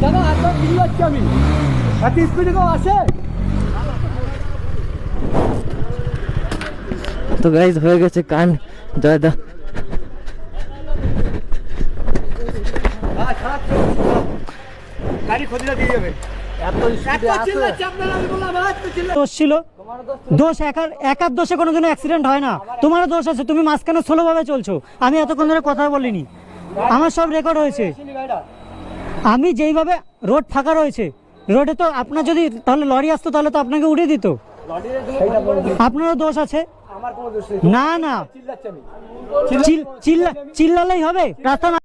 দাদা একদম ঠিক যাচ্ছি আমি, এত স্পিডে কেউ আসে? তো গাইজ হয়ে গেছে কান জয়দা। গাড়ি খোঁজটা দিয়ে যাবে। দোষ ছিল, দোষ একার দোষে কোনোদিনও অ্যাক্সিডেন্ট হয় না। তোমারও দোষ আছে, তুমি মাঝখানে স্লোভাবে চলছো। আমি এতক্ষণ ধরে কথা বলিনি, আমার সব রেকর্ড হয়েছে। আমি যেইভাবে রোড ফাঁকা রয়েছে, রোডে তো আপনার যদি তাহলে লরি আসতো তাহলে তো আপনাকে উড়িয়ে দিত। আপনারও দোষ আছে। আমার কোনো দোষ নেই। না না, চিল্লাচ্ছি আমি। চিল্লালেই হবে? রাস্তা